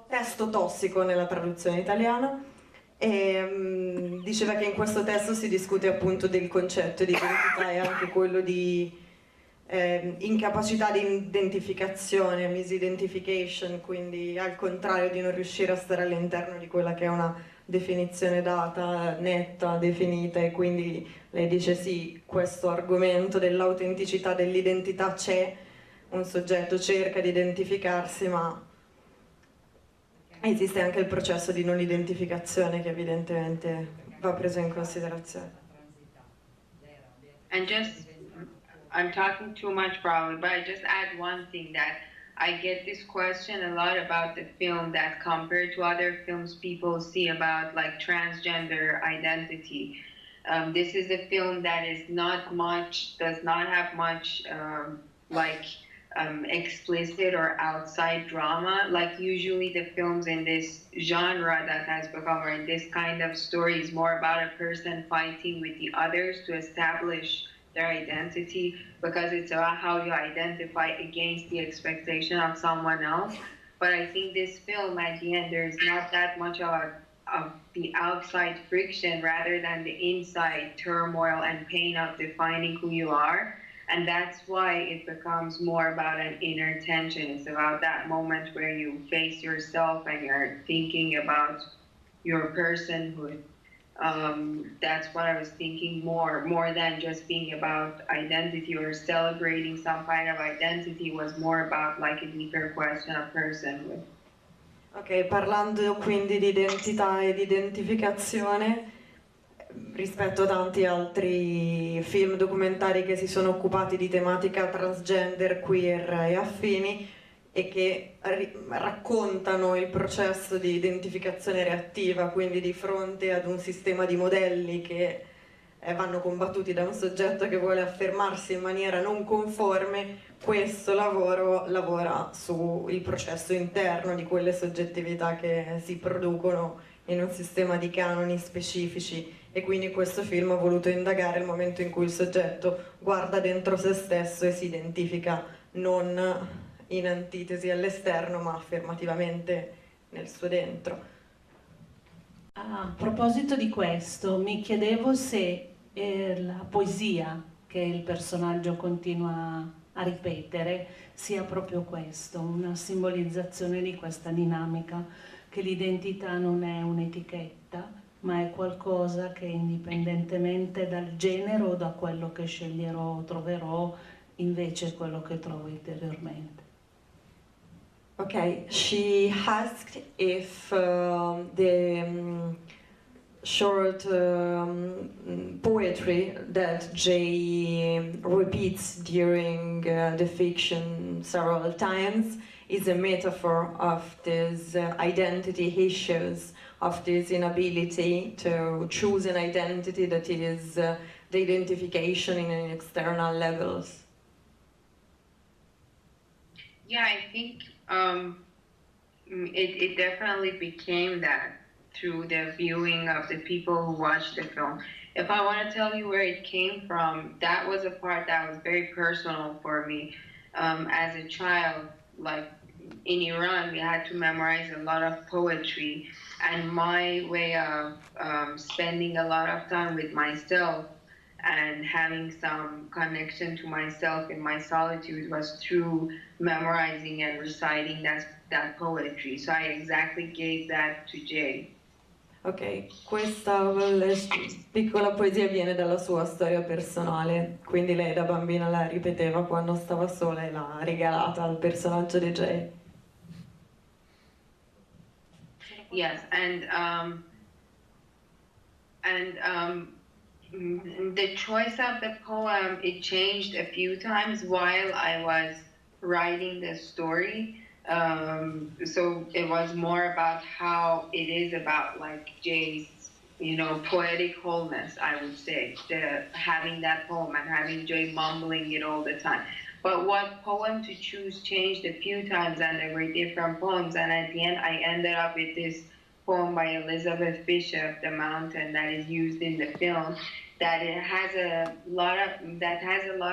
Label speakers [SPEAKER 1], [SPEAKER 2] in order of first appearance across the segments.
[SPEAKER 1] testo tossico nella traduzione italiana, e diceva che in questo testo si discute appunto del concetto di identità e anche quello di incapacità di identificazione, misidentification, quindi al contrario di non riuscire a stare all'interno di quella che è una definizione data, netta, definita, e quindi lei dice sì, questo argomento dell'autenticità, dell'identità c'è, un soggetto cerca di identificarsi, ma esiste anche il processo di non identificazione che evidentemente va preso in considerazione.
[SPEAKER 2] And just, I'm talking too much probably, but I just add one thing that I get this question a lot about the film, that compared to other films people see about like transgender identity. This is a film that is not much, does not have much explicit or outside drama. Like usually the films in this genre that has become, or in this kind of story, is more about a person fighting with the others to establish their identity, because it's about how you identify against the expectation of someone else. But I think this film, at the end, there's not that much of the outside friction rather than the inside turmoil and pain of defining who you are. And that's why it becomes more about an inner tension. It's about that moment where you face yourself and you're thinking about your personhood. That's what I was thinking more than just being about identity or celebrating some kind of identity, was more about like a deeper question of personhood.
[SPEAKER 1] Ok, parlando quindi di identità e di identificazione, rispetto a tanti altri film documentari che si sono occupati di tematica transgender, queer e affini, e che raccontano il processo di identificazione reattiva, quindi di fronte ad un sistema di modelli che vanno combattuti da un soggetto che vuole affermarsi in maniera non conforme. Questo lavoro lavora sul processo interno di quelle soggettività che si producono in un sistema di canoni specifici, e quindi questo film ha voluto indagare il momento in cui il soggetto guarda dentro se stesso e si identifica non in antitesi all'esterno ma affermativamente nel suo dentro.
[SPEAKER 3] A proposito di questo, mi chiedevo se la poesia che il personaggio continua a ripetere sia proprio questo, una simbolizzazione di questa dinamica, che l'identità non è un'etichetta, ma è qualcosa che indipendentemente dal genere o da quello che sceglierò o troverò, invece è quello che trovo interiormente.
[SPEAKER 1] Okay, she asked if the short poetry that Jay repeats during the fiction several times is a metaphor of these identity issues, of this inability to choose an identity that is the identification in an external levels.
[SPEAKER 2] Yeah, I think it definitely became that through the viewing of the people who watched the film. If I want to tell you where it came from, that was a part that was very personal for me. As a child, like in Iran, we had to memorize a lot of poetry, and my way of spending a lot of time with myself and having some connection to myself in my solitude was through memorizing and reciting that poetry. So I exactly gave that to Jay.
[SPEAKER 1] Ok, questa piccola poesia viene dalla sua storia personale, quindi lei da bambina la ripeteva quando stava sola e l'ha regalata al personaggio di Jay.
[SPEAKER 2] Yes, the choice of the poem, it changed a few times while I was writing the story. So it was more about how it is about like Jay's, poetic wholeness, I would say, having that poem and having Jay mumbling it all the time. But what poem to choose changed a few times, and there were different poems, and at the end I ended up with this poem by Elizabeth Bishop, The Mountain, that is used in the film, that it has a lot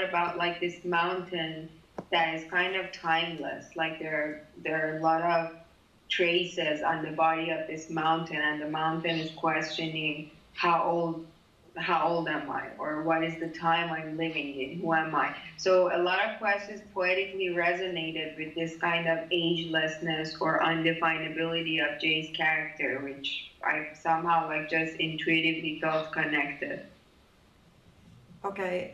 [SPEAKER 2] about like this mountain that is kind of timeless. Like there are a lot of traces on the body of this mountain, and the mountain is questioning how old am I, or what is the time I'm living in, who am I? So a lot of questions poetically resonated with this kind of agelessness or undefinability of Jay's character, which I somehow like just intuitively felt connected.
[SPEAKER 1] Ok,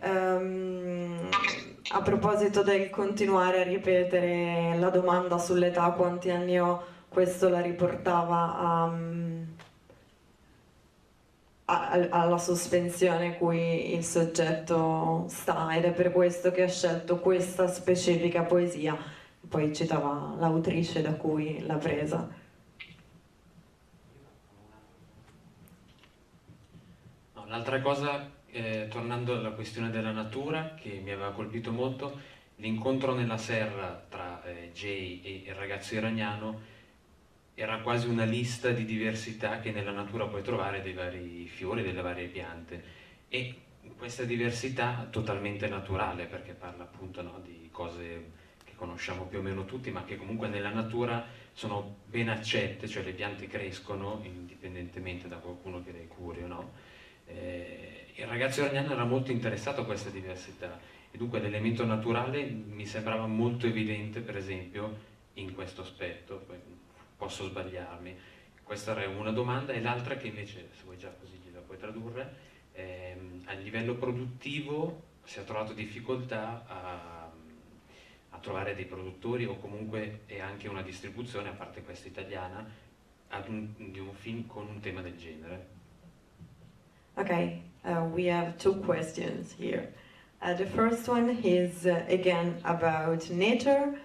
[SPEAKER 1] a proposito del continuare a ripetere la domanda sull'età, quanti anni ho, questo la riportava alla sospensione cui il soggetto sta, ed è per questo che ha scelto questa specifica poesia. Poi citava l'autrice da cui l'ha presa.
[SPEAKER 4] No, l'altra cosa, tornando alla questione della natura, che mi aveva colpito molto, l'incontro nella serra tra Jay e il ragazzo iraniano era quasi una lista di diversità che nella natura puoi trovare dei vari fiori, delle varie piante, e questa diversità totalmente naturale, perché parla appunto, no, di cose che conosciamo più o meno tutti, ma che comunque nella natura sono ben accette, cioè le piante crescono indipendentemente da qualcuno che le curi o no. Il ragazzo iraniano era molto interessato a questa diversità, e dunque l'elemento naturale mi sembrava molto evidente, per esempio, in questo aspetto. Posso sbagliarmi? Questa era una domanda, e l'altra, che invece, se vuoi già così gliela puoi tradurre, a livello produttivo si è trovato difficoltà a trovare dei produttori, o comunque è anche una distribuzione, a parte questa italiana, di un film con un tema del genere.
[SPEAKER 1] Okay, we have two questions here. The first one is again about nature,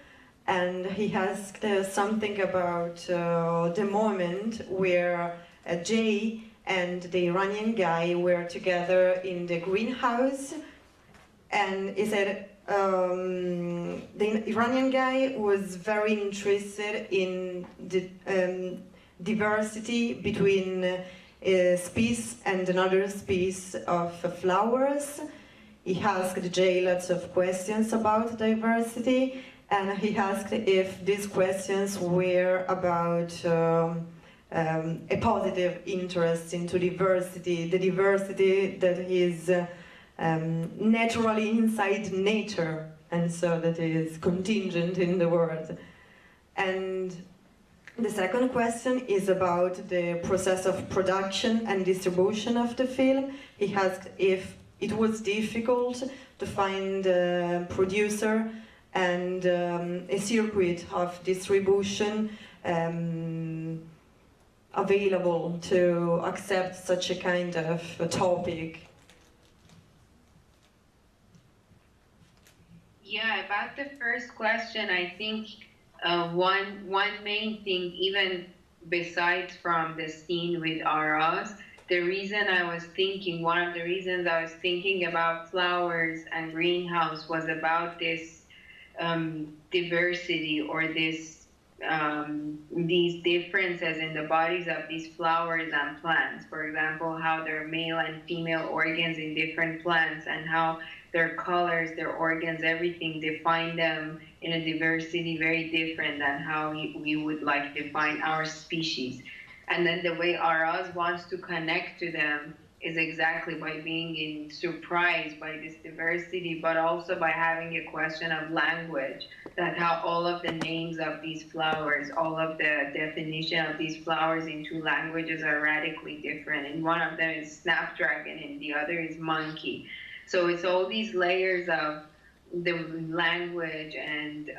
[SPEAKER 1] and he asked something about the moment where Jay and the Iranian guy were together in the greenhouse, and he said the Iranian guy was very interested in the diversity between a species and another species of flowers. He asked Jay lots of questions about diversity, and he asked if these questions were about a positive interest into diversity, the diversity that is naturally inside nature, and so that is contingent in the world. And the second question is about the process of production and distribution of the film. He asked if it was difficult to find a producer and a circuit of distribution available to accept such a kind of a topic.
[SPEAKER 2] Yeah, about the first question, I think one main thing, even besides from the scene with Aras, one of the reasons I was thinking about flowers and greenhouse was about this diversity, or these differences in the bodies of these flowers and plants. For example, how there are male and female organs in different plants, and how their colors, their organs, everything define them in a diversity very different than how we would like define our species. And then the way Araz wants to connect to them is exactly by being surprised by this diversity, but also by having a question of language, that how all of the names of these flowers, all of the definition of these flowers in two languages are radically different. And one of them is snapdragon and the other is monkey. So it's all these layers of the language and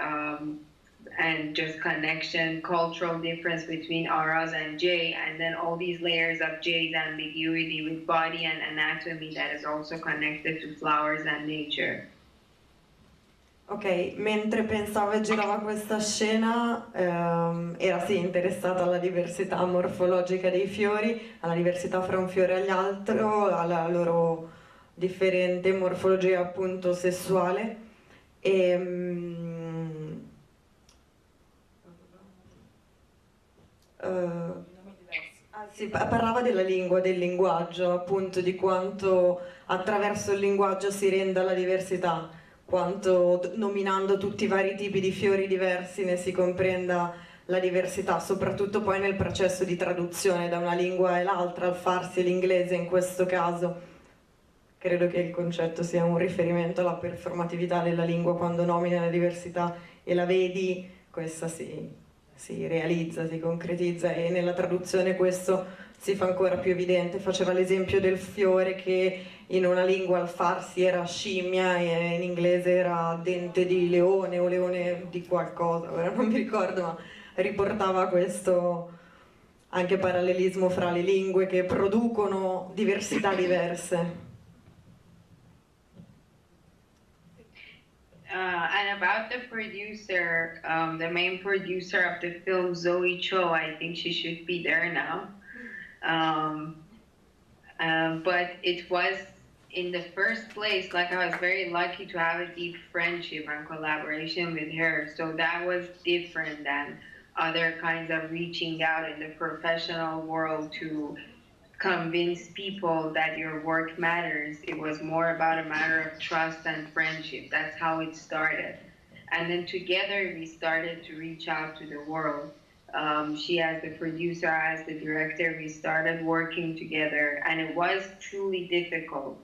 [SPEAKER 2] just connection, cultural difference between Araz and Jay, and then all these layers of Jay's ambiguity with body and anatomy that is also connected to flowers and nature.
[SPEAKER 1] Ok, mentre pensavo e girava questa scena, era sì interessata alla diversità morfologica dei fiori, alla diversità fra un fiore e l'altro, alla loro differente morfologia appunto sessuale, e sì, parlava della lingua, del linguaggio, appunto, di quanto attraverso il linguaggio si renda la diversità, quanto nominando tutti i vari tipi di fiori diversi ne si comprenda la diversità, soprattutto poi nel processo di traduzione da una lingua e l'altra, il farsi e l'inglese in questo caso. Credo che il concetto sia un riferimento alla performatività della lingua quando nomini la diversità e la vedi, questa si realizza, si concretizza e nella traduzione questo si fa ancora più evidente. Faceva l'esempio del fiore che in una lingua al farsi era scimmia e in inglese era dente di leone o leone di qualcosa, ora non mi ricordo, ma riportava questo anche parallelismo fra le lingue che producono diversità diverse.
[SPEAKER 2] And about the producer, the main producer of the film, Zoe Cho, I think she should be there now. But it was, in the first place, like I was very lucky to have a deep friendship and collaboration with her. So that was different than other kinds of reaching out in the professional world to convince people that your work matters. It was more about a matter of trust and friendship. That's how it started. And then together we started to reach out to the world. She as the producer, as the director, we started working together, and it was truly difficult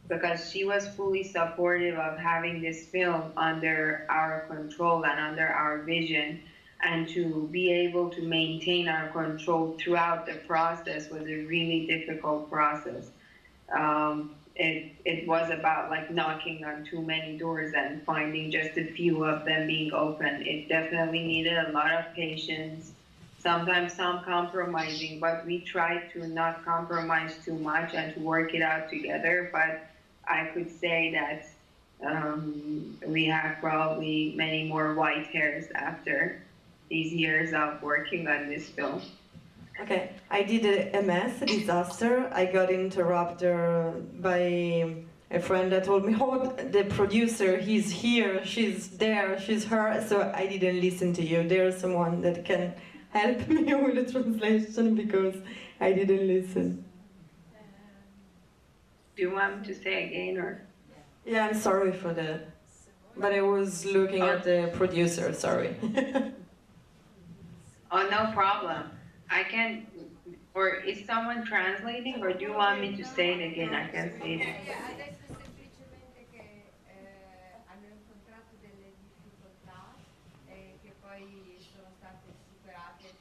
[SPEAKER 2] because she was fully supportive of having this film under our control and under our vision. And to be able to maintain our control throughout the process was a really difficult process. It was about like knocking on too many doors and finding just a few of them being open. It definitely needed a lot of patience, sometimes some compromising, but we tried to not compromise too much and to work it out together. But I could say that we have probably many more white hairs after these years of working on this film.
[SPEAKER 1] Okay, I did a mess, a disaster. I got interrupted by a friend that told me, oh, the producer, he's here, she's there, she's her, so I didn't listen to you. There's someone that can help me with the translation because I didn't listen.
[SPEAKER 2] Do you want me to say again or?
[SPEAKER 1] Yeah, I'm sorry for that. But I was looking at the producer, sorry.
[SPEAKER 2] Oh, no problem. I can, or is someone translating, or do you want me to say it again? I can say it.
[SPEAKER 5] Adesso semplicemente che hanno incontrato delle difficoltà che poi sono state superate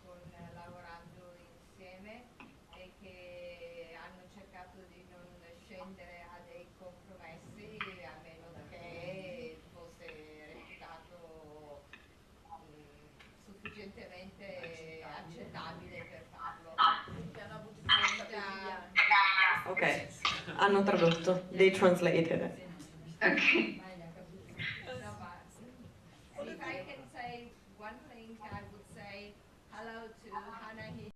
[SPEAKER 5] lavorando insieme e che hanno cercato di non scendere a dei compromessi a meno che fosse reputato sufficientemente accettabile per farlo.
[SPEAKER 1] Ok, hanno tradotto, they translated it.
[SPEAKER 2] Okay.
[SPEAKER 5] If I can say one thing, I would say hello to Hannah.